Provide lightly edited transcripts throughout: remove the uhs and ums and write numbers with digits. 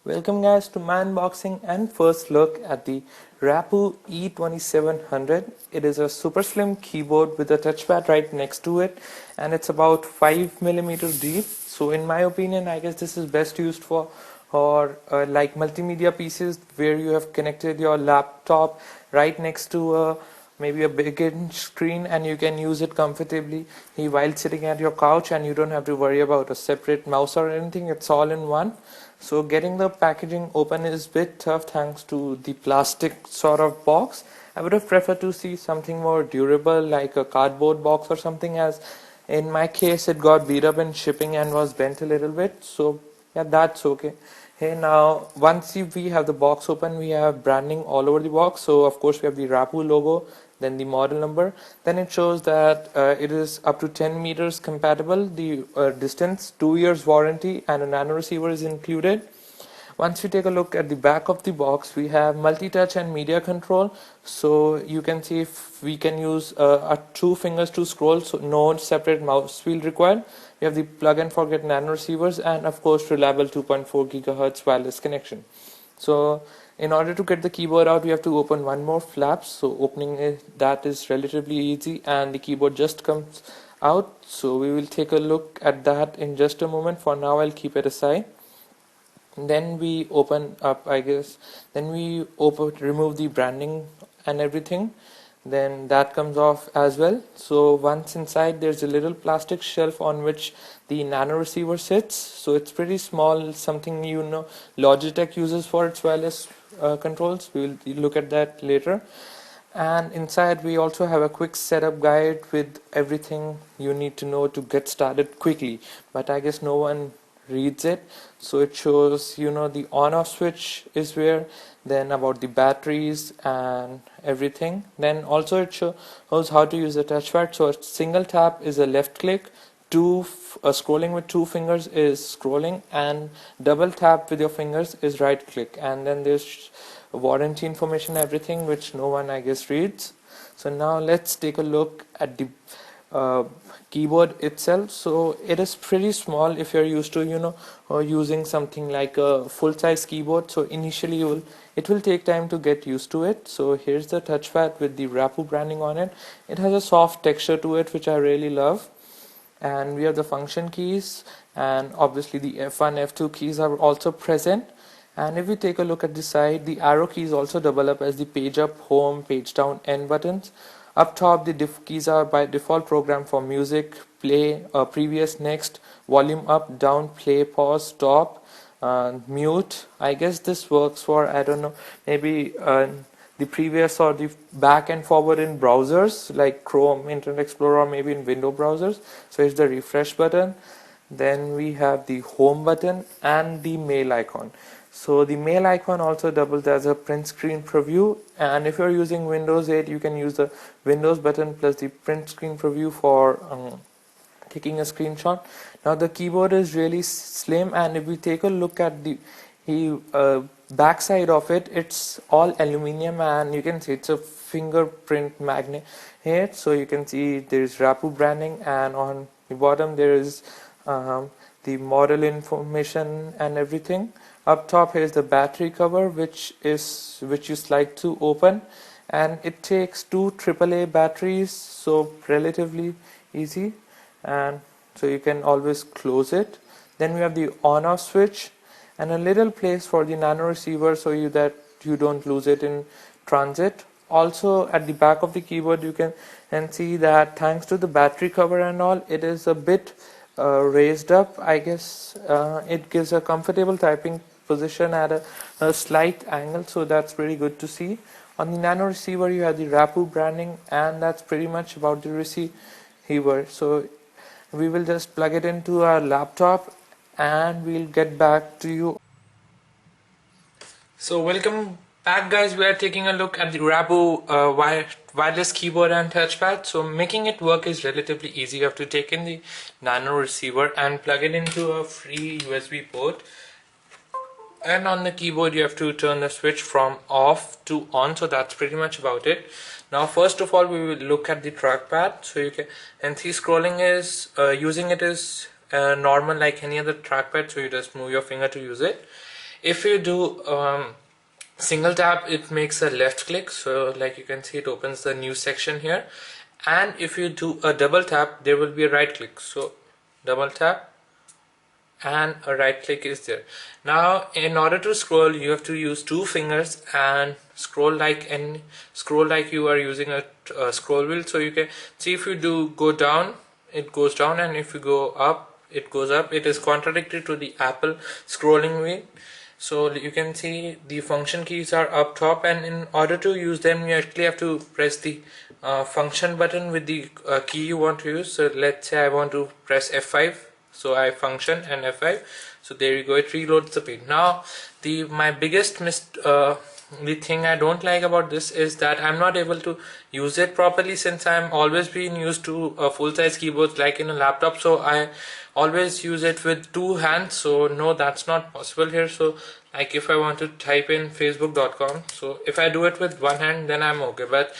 Welcome guys to my unboxing and first look at the RAPOO E2700. It is a super slim keyboard with a touchpad right next to it, and it's about 5 mm deep. So in my opinion, I guess this is best used for like multimedia pieces where you have connected your laptop right next to maybe a big screen, and you can use it comfortably while sitting at your couch, and you don't have to worry about a separate mouse or anything. It's all in one. So getting the packaging open is a bit tough thanks to the plastic sort of box. I would have preferred to see something more durable like a cardboard box or something, as in my case it got beat up in shipping and was bent a little bit. So yeah, that's okay. Hey, now once we have the box open, we have branding all over the box. So of course we have the RAPOO logo, then the model number, then it shows that it is up to 10 meters compatible, the distance, 2 years warranty, and a nano receiver is included. Once we take a look at the back of the box, we have multi-touch and media control. So you can see if we can use 2 fingers to scroll, so no separate mouse wheel required. We have the plug and forget nano receivers, and of course reliable 2.4 GHz wireless connection. So in order to get the keyboard out, we have to open one more flap. So opening it, that is relatively easy, and the keyboard just comes out. So we will take a look at that in just a moment. For now, I'll keep it aside. Then we open up, I guess, then we remove the branding and everything. Then that comes off as well. So once inside, there's a little plastic shelf on which the nano receiver sits. So it's pretty small, something Logitech uses for its wireless controls. We will look at that later. And inside we also have a quick setup guide with everything you need to know to get started quickly, but I guess no one reads it. So it shows the on off switch is where, then about the batteries and everything. Then also it shows how to use the touchpad. So a single tap is a left click, scrolling with 2 fingers is scrolling, and double tap with your fingers is right click. And then there's warranty information, everything, which no one I guess reads. So now let's take a look at the keyboard itself. So it is pretty small if you're used to using something like a full-size keyboard. So initially it will take time to get used to it. So here's the touchpad with the RAPOO branding on it. It has a soft texture to it, which I really love. And we have the function keys, and obviously the F1 F2 keys are also present. And if we take a look at the side, the arrow keys also double up as the page up, home, page down, end buttons. Up top, the diff keys are by default programmed for music, play, previous, next, volume up, down, play, pause, stop, mute. I guess this works for, I don't know, maybe the previous or the back and forward in browsers like Chrome, Internet Explorer, or maybe in window browsers. So it's the refresh button. Then we have the home button and the mail icon. So the mail icon also doubles as a print screen preview, and if you're using Windows 8, you can use the Windows button plus the print screen preview for taking a screenshot. Now the keyboard is really slim, and if we take a look at the back side of it, it's all aluminium, and you can see it's a fingerprint magnet here. So you can see there's RAPOO branding, and on the bottom there is the model information and everything. Up top here is the battery cover, which you slide to open, and it takes 2 AAA batteries, so relatively easy, and so you can always close it. Then we have the on-off switch and a little place for the nano receiver, so that you don't lose it in transit. Also at the back of the keyboard you can see that thanks to the battery cover and all, it is a bit raised up. I guess it gives a comfortable typing position at a slight angle, so that's pretty good to see. On the nano receiver you have the RAPOO branding, and that's pretty much about the receiver. So we will just plug it into our laptop and we'll get back to you. So welcome back guys, we are taking a look at the RAPOO wireless keyboard and touchpad. So making it work is relatively easy. You have to take in the nano receiver and plug it into a free USB port. And on the keyboard you have to turn the switch from off to on. So that's pretty much about it. Now first of all we will look at the trackpad. So you can see scrolling is using it is normal like any other trackpad. So you just move your finger to use it. if you do single tap, it makes a left click, so like you can see it opens the new section here. And if you do a double tap, there will be a right click, so double tap and a right click is there. Now in order to scroll, you have to use two fingers and scroll like you are using a scroll wheel. So you can see if you do go down, it goes down, and if you go up, it goes up. It is contradictory to the Apple scrolling wheel. So you can see the function keys are up top, and in order to use them, you actually have to press the function button with the key you want to use. So let's say I want to press F5, so I function and F5, so there you go, it reloads the page. Now my biggest the thing I don't like about this is that I'm not able to use it properly, since I'm always been used to full-size keyboards like in a laptop, so I always use it with two hands. So no, that's not possible here. So like if I want to type in facebook.com, so if I do it with one hand, then I'm okay, but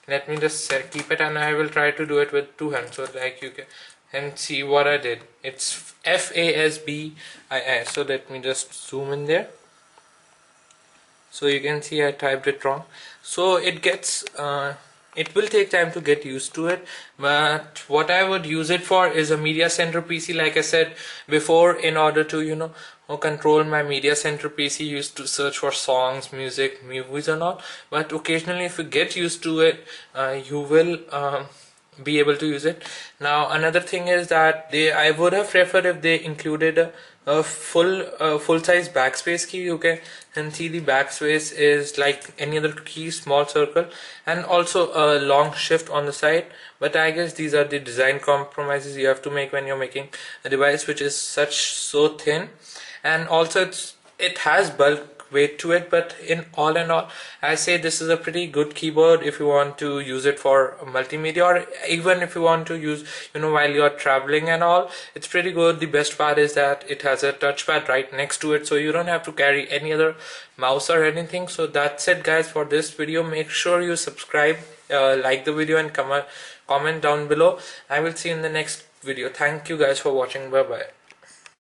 let me just keep it, and I will try to do it with two hands. So like you can and see what I did. It's FASBII. So let me just zoom in there. So you can see I typed it wrong. So it gets it will take time to get used to it, but what I would use it for is a media center PC. Like I said before, in order to control my media center PC, used to search for songs, music, movies and all. But occasionally if you get used to it, you will be able to use it. Now another thing is that I would have preferred if they included a full-size backspace key. You can see the backspace is like any other key, small circle, and also a long shift on the side. But I guess these are the design compromises you have to make when you're making a device which is so thin. And also it has bulk weight to it, but in all, I say this is a pretty good keyboard if you want to use it for multimedia, or even if you want to use while you're traveling and all. It's pretty good. The best part is that it has a touchpad right next to it, so you don't have to carry any other mouse or anything. So that's it guys for this video. Make sure you subscribe, like the video, and comment down below. I will see you in the next video. Thank you guys for watching. Bye bye.